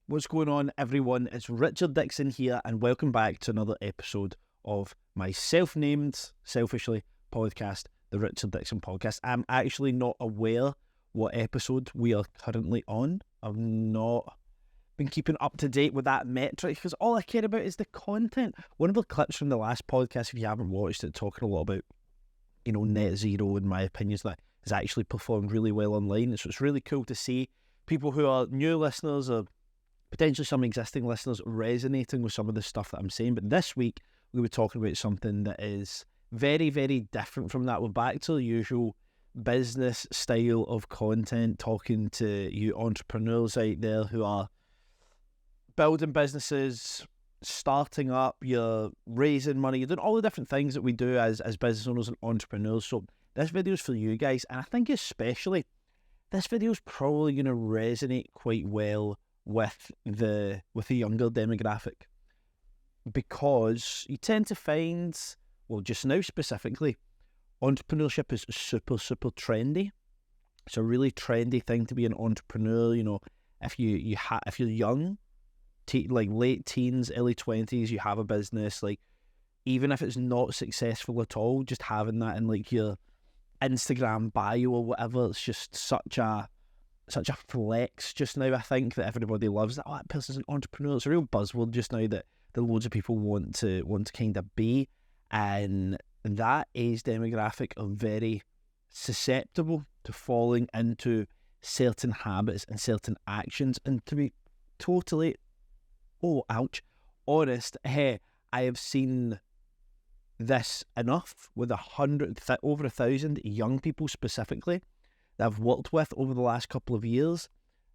What's going on, everyone? It's Richard Dickson here, and welcome back to another episode of my self-named, selfishly, podcast, the Richard Dickson Podcast. I'm actually not aware what episode we are currently on. I've not been keeping up to date with that metric because all I care about is the content. One of the clips from the last podcast, if you haven't watched it, talking a lot about, net zero, in my opinions, that has actually performed really well online. So it's really cool to see people who are new listeners or potentially some existing listeners resonating with some of the stuff that I'm saying. But this week, we were talking about something that is very, very different from that. We're back to the usual business style of content, talking to you entrepreneurs out there who are building businesses, starting up, you're raising money, you're doing all the different things that we do as business owners and entrepreneurs. So this video is for you guys, and I think especially this video is probably going to resonate quite well with the younger demographic, because you tend to find, well, just now specifically, entrepreneurship is super trendy. It's a really trendy thing to be an entrepreneur. If you're young, like late teens, early 20s, you have a business, like even if it's not successful at all, just having that in like your Instagram bio or whatever, it's just such a flex just now. I think that everybody loves that. Oh, that person's an entrepreneur. It's a real buzzword just now that loads of people want to kind of be, and that age demographic are very susceptible to falling into certain habits and certain actions. And to be totally, honest, I have seen this enough with over 1,000 young people specifically that I've worked with over the last couple of years.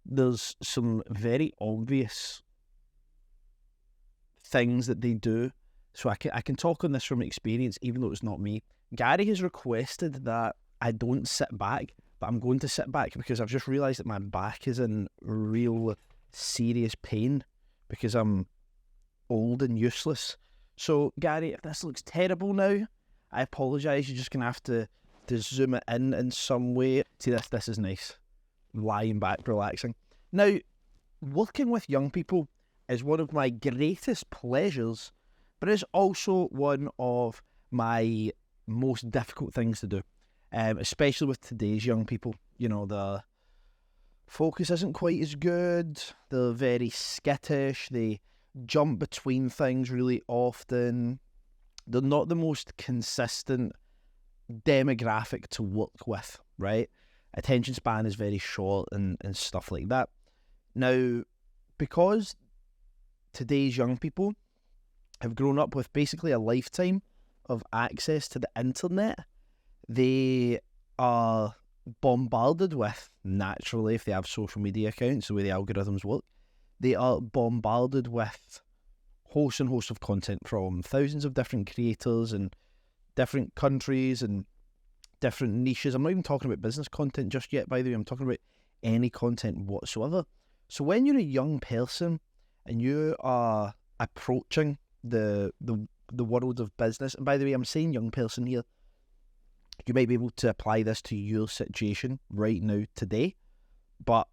There's some very obvious things that they do. So I can talk on this from experience, even though it's not me. Gary has requested that I don't sit back, but I'm going to sit back because I've just realised that my back is in real serious pain because I'm old and useless. So Gary, if this looks terrible now, I apologise. You're just going to have to zoom it in some way. See, this is nice. Lying back, relaxing. Now, working with young people is one of my greatest pleasures, but it's also one of my most difficult things to do, especially with today's young people. The focus isn't quite as good. They're very skittish. They jump between things really often. They're not the most consistent demographic to work with, right? Attention span is very short and stuff like that. Now, because today's young people have grown up with basically a lifetime of access to the internet, they are bombarded with, naturally, if they have social media accounts, the way the algorithms work, they are bombarded with hosts and hosts of content from thousands of different creators and different countries and different niches. I'm not even talking about business content just yet, by the way. I'm talking about any content whatsoever. So when you're a young person and you are approaching the world of business, and by the way, I'm saying young person here, you might be able to apply this to your situation right now today, but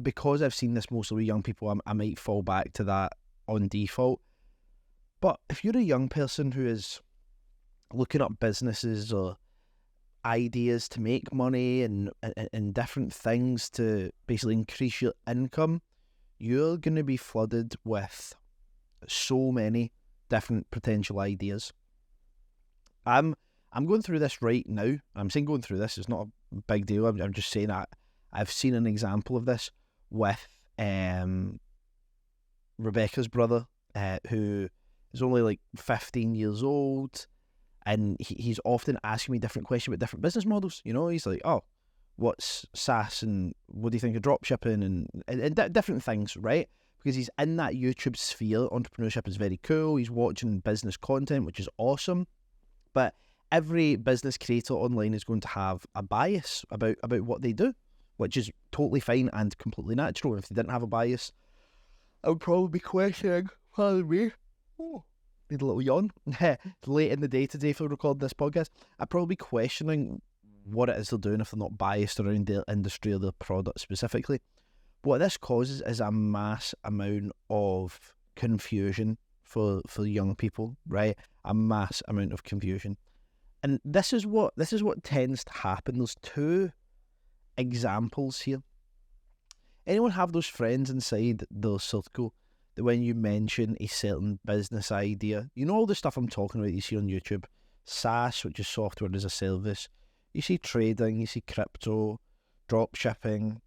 because I've seen this mostly with young people, I might fall back to that on default. But if you're a young person who is looking up businesses or ideas to make money and different things to basically increase your income, you're going to be flooded with so many different potential ideas. I'm going through this right now. I'm saying going through this is not a big deal. I'm just saying that I've seen an example of this with Rebecca's brother, who is only like 15 years old, and he's often asking me different questions about different business models. He's like, oh, what's SaaS and what do you think of dropshipping and different things, right? Because he's in that YouTube sphere. Entrepreneurship is very cool. He's watching business content, which is awesome. But every business creator online is going to have a bias about what they do, which is totally fine and completely natural. If they didn't have a bias, I would probably be questioning, pardon me, need a little yawn. It's late in the day today for recording this podcast. I'd probably be questioning what it is they're doing if they're not biased around their industry or their product specifically. What this causes is a mass amount of confusion for young people, right? A mass amount of confusion. And this is what tends to happen. There's two examples here. Anyone have those friends inside their circle that when you mention a certain business idea, you know all the stuff I'm talking about you see on YouTube, SaaS, which is software as a service, you see trading, you see crypto, drop shipping,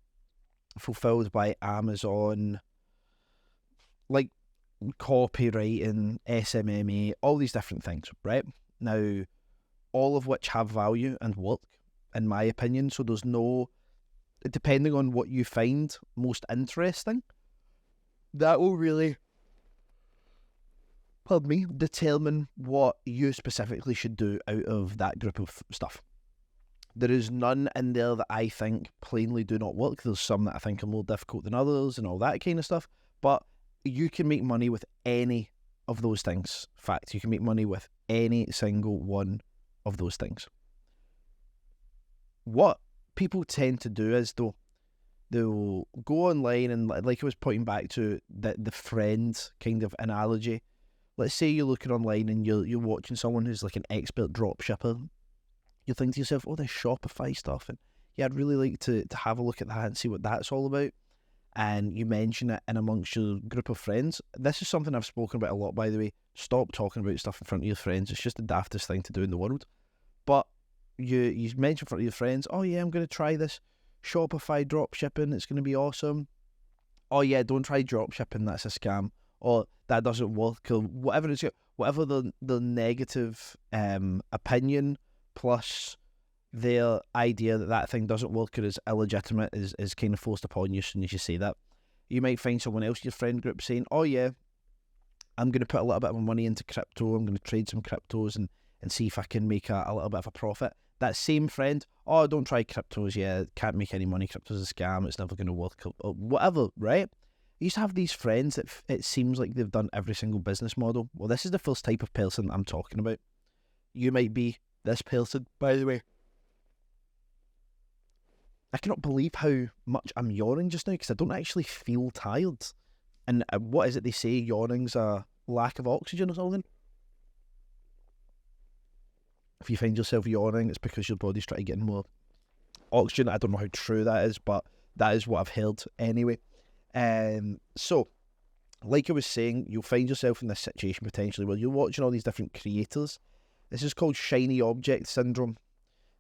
fulfilled by Amazon, like copywriting, SMMA, all these different things, right? Now, all of which have value and work, in my opinion, so there's no, depending on what you find most interesting, that will really, determine what you specifically should do out of that group of stuff. There is none in there that I think plainly do not work. There's some that I think are more difficult than others and all that kind of stuff. But you can make money with any of those things. In fact, you can make money with any single one of those things. What people tend to do is, though, they'll go online and, like I was pointing back to the friend kind of analogy. Let's say you're looking online and you're watching someone who's like an expert drop shipper. You think to yourself, oh, this Shopify stuff, and yeah, I'd really like to have a look at that and see what that's all about. And you mention it in amongst your group of friends. This is something I've spoken about a lot, by the way. Stop talking about stuff in front of your friends. It's just the daftest thing to do in the world. But you mention in front of your friends, oh yeah, I'm going to try this Shopify drop shipping. It's going to be awesome. Oh yeah, don't try drop shipping. That's a scam. Or that doesn't work. Or whatever it's, whatever the negative opinion plus their idea that thing doesn't work or is illegitimate is kind of forced upon you as soon as you say that. You might find someone else in your friend group saying, oh yeah, I'm going to put a little bit of my money into crypto, I'm going to trade some cryptos and see if I can make a little bit of a profit. That same friend, oh, don't try cryptos, yeah, can't make any money, crypto's a scam, it's never going to work, or whatever, right? You used to have these friends that it seems like they've done every single business model. Well, this is the first type of person I'm talking about. You might be this person, by the way. I cannot believe how much I'm yawning just now because I don't actually feel tired. And what is it they say? Yawning's a lack of oxygen or something? If you find yourself yawning, it's because your body's trying to get more oxygen. I don't know how true that is, but that is what I've heard anyway. So, like I was saying, you'll find yourself in this situation potentially where you're watching all these different creators. This is called shiny object syndrome.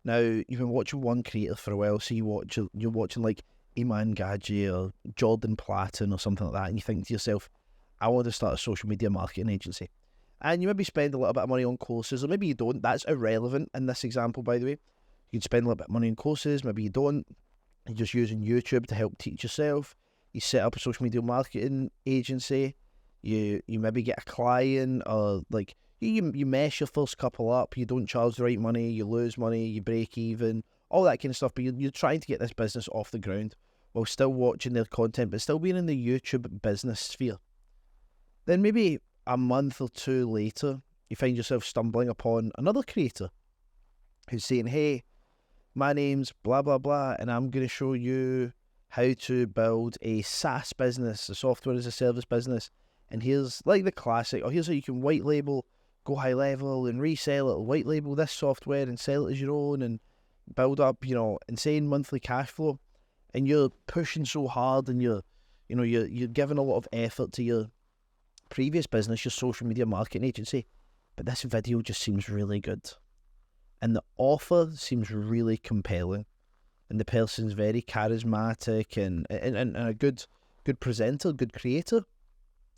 Now, you've been watching one creator for a while, so you're watching like Iman Gadget or Jordan Platten or something like that, and you think to yourself, I want to start a social media marketing agency. And you maybe spend a little bit of money on courses, or maybe you don't. That's irrelevant in this example, by the way. You can spend a little bit of money on courses, maybe you don't. You're just using YouTube to help teach yourself. You set up a social media marketing agency. You maybe get a client, or like you mess your first couple up. You don't charge the right money. You lose money. You break even. All that kind of stuff. But you're trying to get this business off the ground while still watching their content, but still being in the YouTube business sphere. Then maybe a month or two later, you find yourself stumbling upon another creator who's saying, hey, my name's blah, blah, blah, and I'm going to show you how to build a SaaS business, a software as a service business. And here's like the classic, or here's how you can white label, go high level and resell it, or white label this software and sell it as your own and build up, insane monthly cash flow. And you're pushing so hard and you're giving a lot of effort to your previous business, your social media marketing agency. But this video just seems really good. And the offer seems really compelling. And the person's very charismatic and a good presenter, good creator.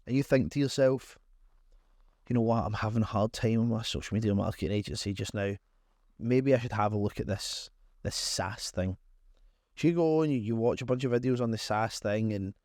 And you think to yourself, you know what, I'm having a hard time with my social media marketing agency just now. Maybe I should have a look at this SaaS thing. So you go and you watch a bunch of videos on the SaaS thing and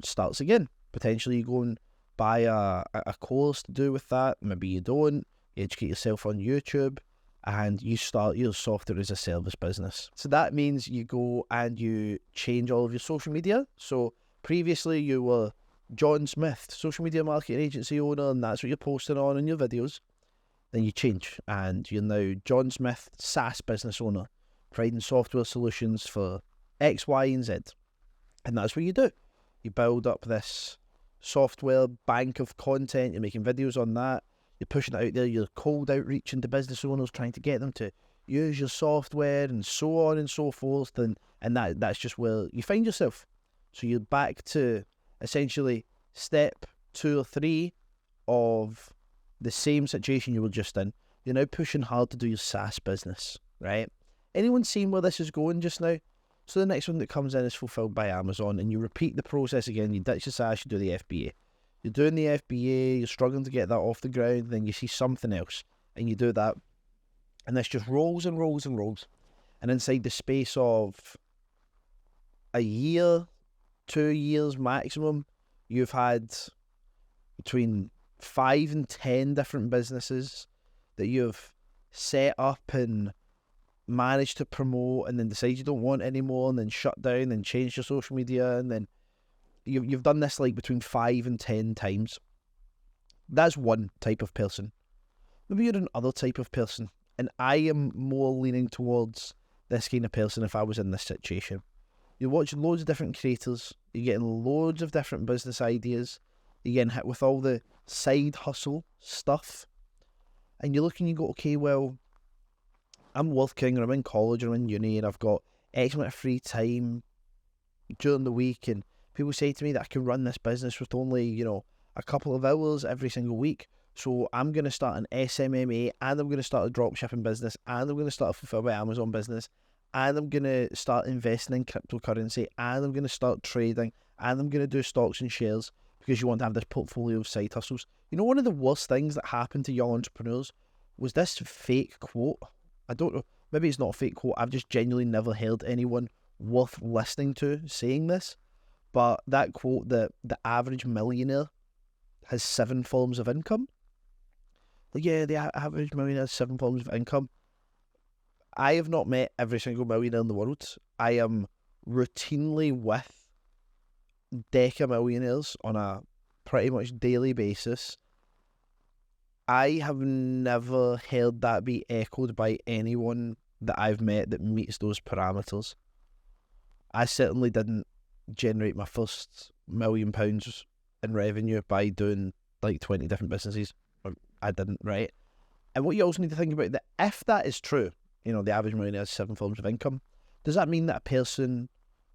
it starts again. Potentially you go and buy a course to do with that. Maybe you don't. You educate yourself on YouTube and you start your software as a service business. So that means you go and you change all of your social media. So previously you were John Smith, social media marketing agency owner, and that's what you're posting on in your videos. Then you change and you're now John Smith, SaaS business owner, providing software solutions for X, Y, and Z. And that's what you do. You build up this software bank of content, you're making videos on that, you're pushing it out there, you're cold outreach into business owners, trying to get them to use your software and so on and so forth, and that's just where you find yourself. So you're back to essentially step 2 or 3 of the same situation you were just in. You're now pushing hard to do your SaaS business, right? Anyone seen where this is going just now? So the next one that comes in is fulfilled by Amazon, and you repeat the process again. You ditch the SaaS, you do the FBA. You're doing the FBA, you're struggling to get that off the ground, then you see something else, and you do that. And this just rolls and rolls and rolls. And inside the space of a year, 2 years maximum, you've had between 5 and 10 different businesses that you've set up and managed to promote, and then decide you don't want anymore, and then shut down and change your social media, and then you've done this like between 5 and 10 times. That's one type of person. Maybe you're another type of person, and I am more leaning towards this kind of person if I was in this situation. You're watching loads of different creators, you're getting loads of different business ideas, you're getting hit with all the side hustle stuff, and you look and you go, okay, well, I'm working, or I'm in college, or I'm in uni, and I've got X amount of free time during the week, and people say to me that I can run this business with only, a couple of hours every single week. So I'm going to start an SMMA, and I'm going to start a dropshipping business, and I'm going to start a Fulfilled by Amazon business, and I'm going to start investing in cryptocurrency, and I'm going to start trading, and I'm going to do stocks and shares, because you want to have this portfolio of side hustles. One of the worst things that happened to young entrepreneurs was this fake quote. I don't know, maybe it's not a fake quote, I've just genuinely never heard anyone worth listening to saying this, but that quote, that the average millionaire has 7 forms of income. The average millionaire has 7 forms of income. I have not met every single millionaire in the world. I am routinely with deca millionaires on a pretty much daily basis. I have never heard that be echoed by anyone that I've met that meets those parameters. I certainly didn't generate my first £1 million in revenue by doing like 20 different businesses. I didn't, right? And what you also need to think about, that if that is true, the average millionaire has 7 forms of income, does that mean that a person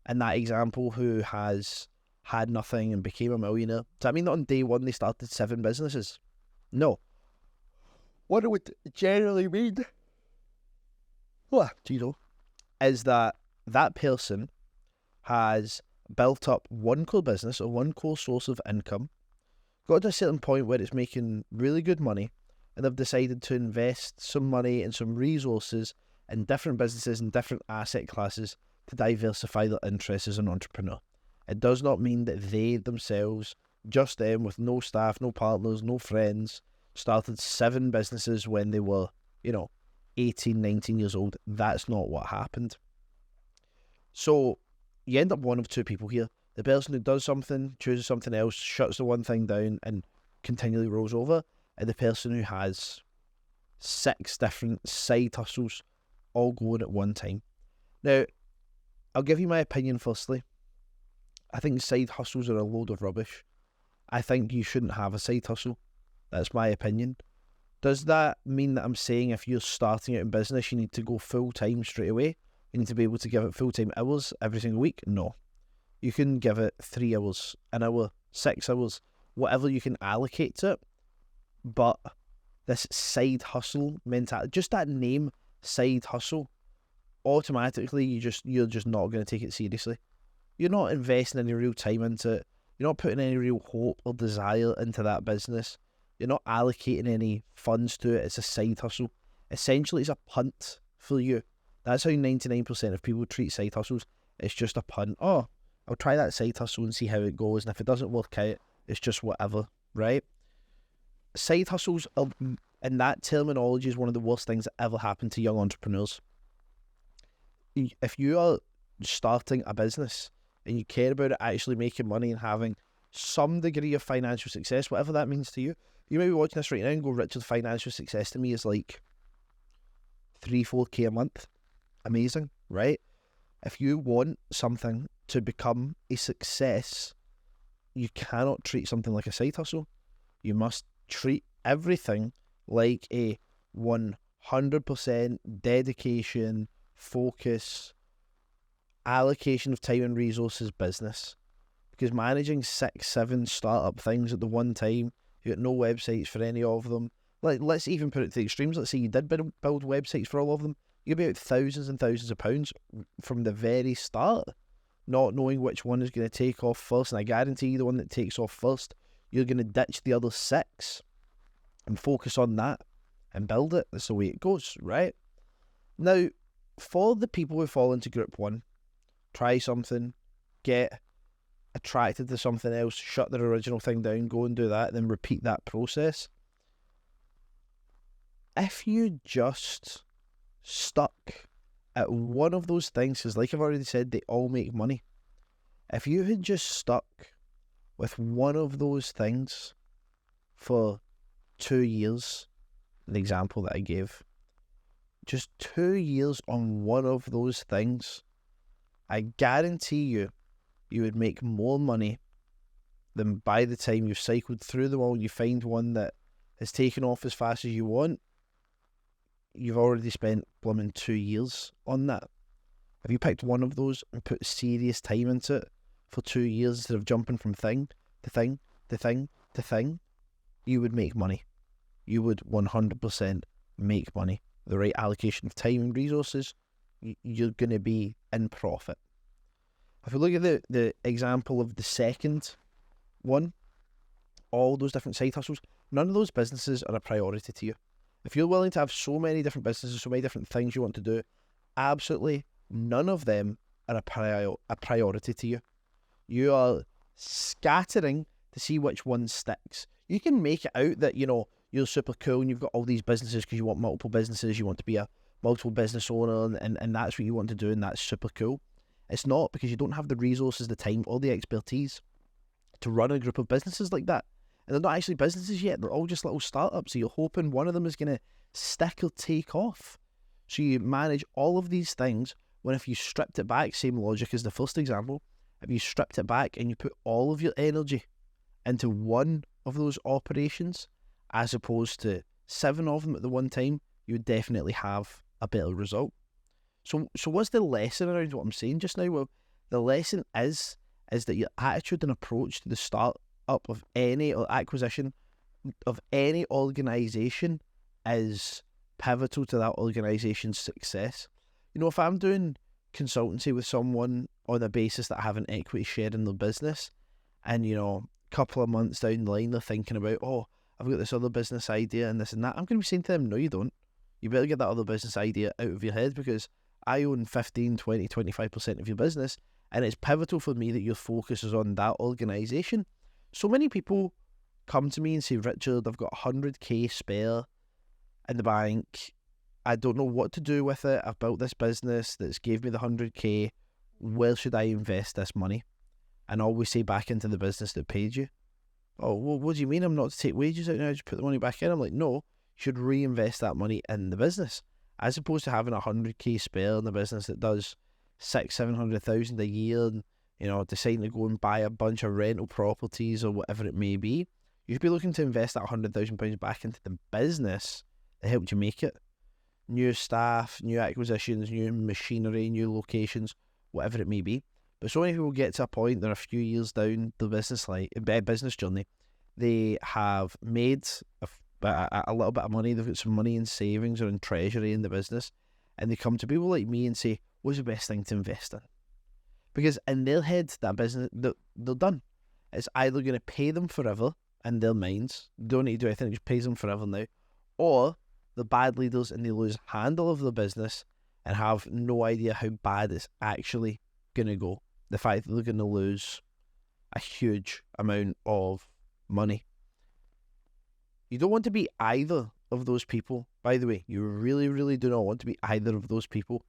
in that example who has had nothing and became a millionaire, does that mean that on day 1 they started 7 businesses? No. What it would generally mean, is that that person has built up one core business or one core source of income, got to a certain point where it's making really good money, and they've decided to invest some money and some resources in different businesses and different asset classes to diversify their interests as an entrepreneur. It does not mean that they themselves, just them, with no staff, no partners, no friends, started 7 businesses when they were, 18, 19 years old. That's not what happened. So you end up one of 2 people here. The person who does something, chooses something else, shuts the one thing down and continually rolls over, and the person who has 6 different side hustles all going at one time. Now, I'll give you my opinion firstly. I think side hustles are a load of rubbish. I think you shouldn't have a side hustle. That's my opinion. Does that mean that I'm saying if you're starting out in business, you need to go full-time straight away? You need to be able to give it full-time hours every single week? No. You can give it 3 hours, an hour, 6 hours, whatever you can allocate to it. But this side hustle mentality, just that name, side hustle, automatically you're just not going to take it seriously. You're not investing any real time into it. You're not putting any real hope or desire into that business. You're not allocating any funds to it. It's a side hustle. Essentially, it's a punt for you. That's how 99% of people treat side hustles. It's just a punt. Oh, I'll try that side hustle and see how it goes. And if it doesn't work out, it's just whatever, right? Side hustles, in that terminology, is one of the worst things that ever happened to young entrepreneurs. If you are starting a business and you care about it actually making money and having some degree of financial success, whatever that means to you, you may be watching this right now and go, Richard, financial success to me is like 3-4K a month. Amazing, right? If you want something to become a success, you cannot treat something like a side hustle. You must treat everything like a 100% dedication, focus, allocation of time and resources business. Because managing 6, 7 startup things at the one time, you got no websites for any of them. Like, let's even put it to the extremes. Let's say you did build websites for all of them. You'd be out thousands and thousands of pounds from the very start, not knowing which one is going to take off first. And I guarantee you the one that takes off first, you're going to ditch the other 6 and focus on that and build it. That's the way it goes, right? Now, for the people who fall into group 1, try something, get attracted to something else, shut their original thing down, go and do that, then repeat that process. If you just stuck at one of those things, because like I've already said, they all make money. If you had just stuck with one of those things for 2 years, the example that I gave, just 2 years on one of those things, I guarantee you, you would make more money than by the time you've cycled through them all, you find one that has taken off as fast as you want. You've already spent blooming 2 years on that. If you picked one of those and put serious time into it for 2 years instead of jumping from thing to thing to thing to thing, you would make money. You would 100% make money. The right allocation of time and resources, you're going to be in profit. If we look at the example of the second one, all those different side hustles, none of those businesses are a priority to you. If you're willing to have so many different businesses, so many different things you want to do, absolutely none of them are a priority to you. You are scattering to see which one sticks. You can make it out that, you're super cool and you've got all these businesses because you want multiple businesses, you want to be a multiple business owner, and that's what you want to do, and that's super cool. It's not, because you don't have the resources, the time, or the expertise to run a group of businesses like that. And they're not actually businesses yet, they're all just little startups, so you're hoping one of them is going to stick or take off. So you manage all of these things, when if you stripped it back, same logic as the first example, if you stripped it back and you put all of your energy into one of those operations, as opposed to 7 of them at the one time, you would definitely have a better result. So what's the lesson around what I'm saying just now? Well, the lesson is that your attitude and approach to the start up of any or acquisition of any organisation is pivotal to that organisation's success. If I'm doing consultancy with someone on a basis that I have an equity share in their business, and a couple of months down the line they're thinking about, I've got this other business idea and this and that, I'm going to be saying to them, no you don't. You better get that other business idea out of your head, because I own 15, 20, 25% of your business, and it's pivotal for me that your focus is on that organisation. So many people come to me and say, Richard, I've got 100k spare in the bank. I don't know what to do with it. I've built this business that's gave me the 100k. Where should I invest this money? And I always say, back into the business that paid you. Oh, well, what do you mean I'm not to take wages out now? Just put the money back in. I'm like, no, you should reinvest that money in the business, as opposed to having 100k spare in the business that does 600,000-700,000 a year, and deciding to go and buy a bunch of rental properties or whatever it may be. You should be looking to invest that £100,000 back into the business that helped you make it. New staff, new acquisitions, new machinery, new locations, whatever it may be. But so many people get to a point, they're a few years down the business journey, they have made a little bit of money, they've got some money in savings or in treasury in the business, and they come to people like me and say, what's the best thing to invest in? Because in their head, that business, they're done. It's either going to pay them forever in their minds, don't need to do anything, it just pays them forever now, or they're bad leaders and they lose handle of the business and have no idea how bad it's actually going to go. The fact that they're going to lose a huge amount of money. You don't want to be either of those people, by the way. You really, really do not want to be either of those people,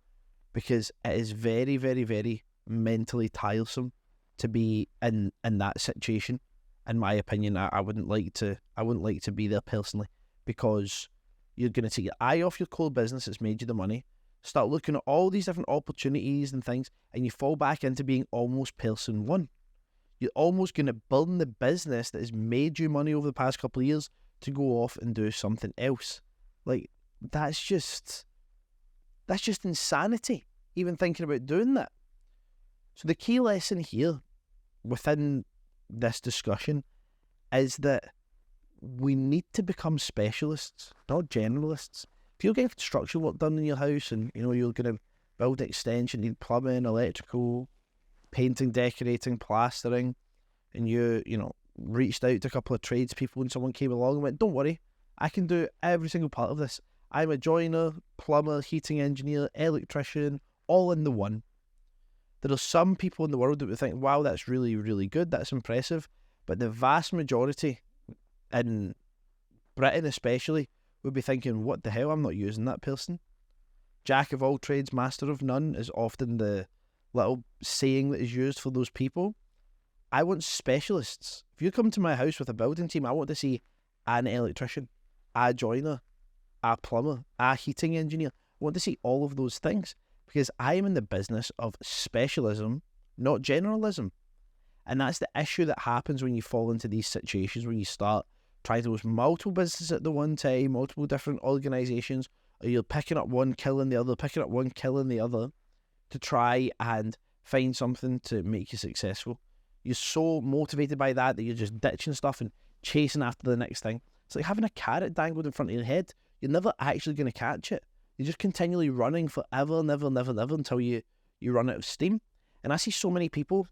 because it is very, very, very mentally tiresome to be in that situation. In my opinion, I wouldn't like to be there personally, because you're going to take your eye off your core business that's made you the money. start looking at all these different opportunities and things, and you fall back into being almost person one. You're almost going to burn the business that has made you money over the past couple of years to go off and do something else. Like, that's just insanity, even thinking about doing that. So the key lesson here within this discussion is that we need to become specialists, not generalists. If you're getting construction work done in your house and you're going to build an extension, need plumbing, electrical, painting, decorating, plastering, and you reached out to a couple of tradespeople and someone came along and went, don't worry, I can do every single part of this. I'm a joiner, plumber, heating engineer, electrician, all in the one. There are some people in the world that would think, wow, that's really, really good, that's impressive. But the vast majority, in Britain especially, would be thinking, what the hell, I'm not using that person. Jack of all trades, master of none is often the little saying that is used for those people. I want specialists. If you come to my house with a building team, I want to see an electrician, a joiner, a plumber, a heating engineer. I want to see all of those things because I am in the business of specialism, not generalism. And that's the issue that happens when you fall into these situations, when you start trying to lose multiple businesses at the one time, multiple different organisations, or you're picking up one, killing the other, picking up one, killing the other, to try and find something to make you successful. You're so motivated by that you're just ditching stuff and chasing after the next thing. It's like having a carrot dangled in front of your head. You're never actually going to catch it. You're just continually running forever, never until you run out of steam. And I see so many people,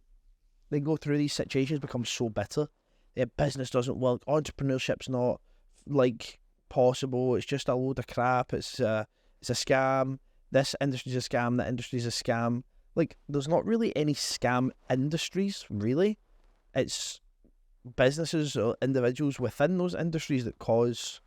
they go through these situations, become so bitter. Their business doesn't work. Entrepreneurship's not possible. It's just a load of crap. It's a scam. This industry's a scam. That industry's a scam. There's not really any scam industries, really. It's businesses or individuals within those industries that cause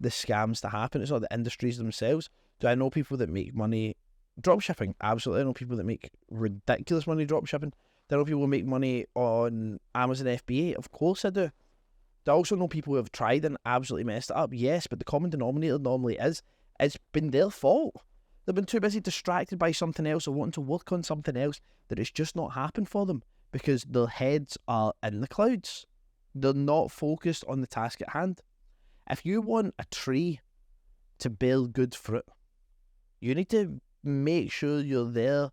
the scams to happen. It's not the industries themselves. Do I know people that make money dropshipping? Absolutely. I know people that make ridiculous money dropshipping. Do I know people who make money on Amazon FBA? Of course I do. Do I also know people who have tried and absolutely messed it up? Yes, but the common denominator normally is it's been their fault. They've been too busy distracted by something else or wanting to work on something else that it's just not happened for them because their heads are in the clouds. They're not focused on the task at hand. If you want a tree to bear good fruit, you need to make sure you're there,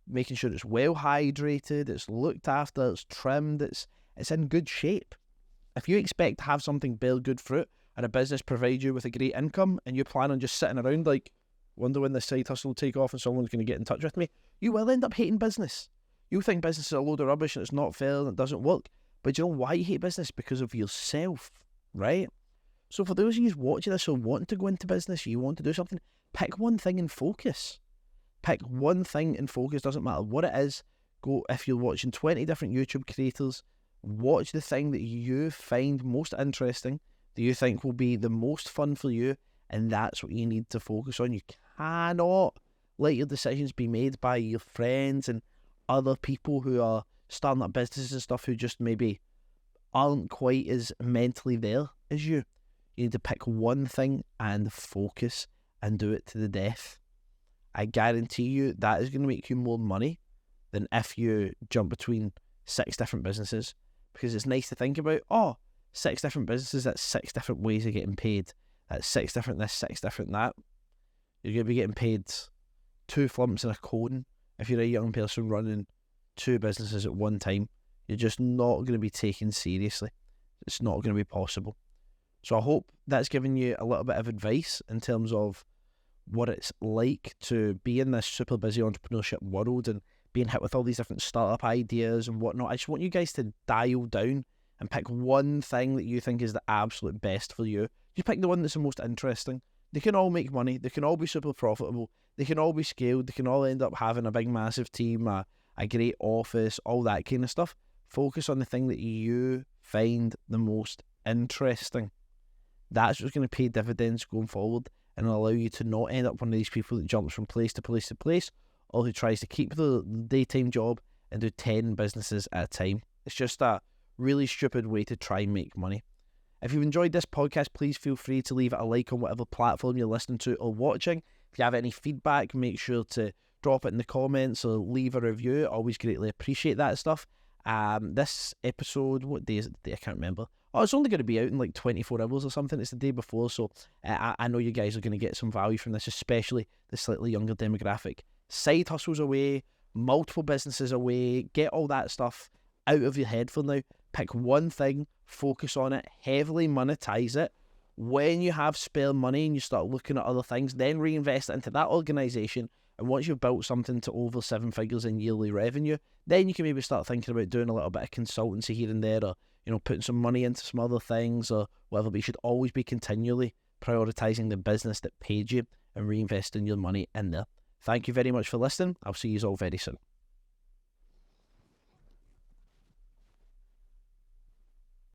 making sure it's well hydrated, it's looked after, it's trimmed, it's in good shape. If you expect to have something bear good fruit and a business provide you with a great income and you plan on just sitting around wonder when this side hustle will take off and someone's going to get in touch with me, you will end up hating business. You'll think business is a load of rubbish and it's not fair and it doesn't work. But you know why you hate business? Because of yourself, right? So for those of you watching this or wanting to go into business, you want to do something, pick one thing and focus. Pick one thing and focus. Doesn't matter what it is. Go, if you're watching 20 different YouTube creators, watch the thing that you find most interesting, that you think will be the most fun for you, and that's what you need to focus on. You cannot let your decisions be made by your friends and other people who are starting up businesses and stuff who just maybe aren't quite as mentally there as you. You need to pick one thing and focus and do it to the death. I guarantee you that is going to make you more money than if you jump between 6 different businesses, because it's nice to think about, 6 different businesses, that's 6 different ways of getting paid. That's 6 different this, 6 different that. You're going to be getting paid 2 flumps in a cone if you're a young person running 2 businesses at one time. You're just not going to be taken seriously. It's not going to be possible. So I hope that's given you a little bit of advice in terms of what it's like to be in this super busy entrepreneurship world and being hit with all these different startup ideas and whatnot. I just want you guys to dial down and pick one thing that you think is the absolute best for you. You pick the one that's the most interesting. They can all make money. They can all be super profitable. They can all be scaled. They can all end up having a big, massive team, a great office, all that kind of stuff. Focus on the thing that you find the most interesting. That's what's going to pay dividends going forward and allow you to not end up one of these people that jumps from place to place to place, or who tries to keep the daytime job and do 10 businesses at a time. It's just a really stupid way to try and make money. If you've enjoyed this podcast, please feel free to leave it a like on whatever platform you're listening to or watching. If you have any feedback, make sure to drop it in the comments or leave a review. Always greatly appreciate that stuff. This episode, what day is it today? I can't remember. Oh, it's only going to be out in like 24 hours or something. It's the day before, so I know you guys are going to get some value from this, especially the slightly younger demographic. Side hustles away, multiple businesses away, get all that stuff out of your head for now. Pick one thing, focus on it, heavily monetize it. When you have spare money and you start looking at other things, then reinvest it into that organisation. And once you've built something to over 7 figures in yearly revenue, then you can maybe start thinking about doing a little bit of consultancy here and there, or putting some money into some other things or whatever. But you should always be continually prioritising the business that paid you and reinvesting your money in there. Thank you very much for listening. I'll see you all very soon.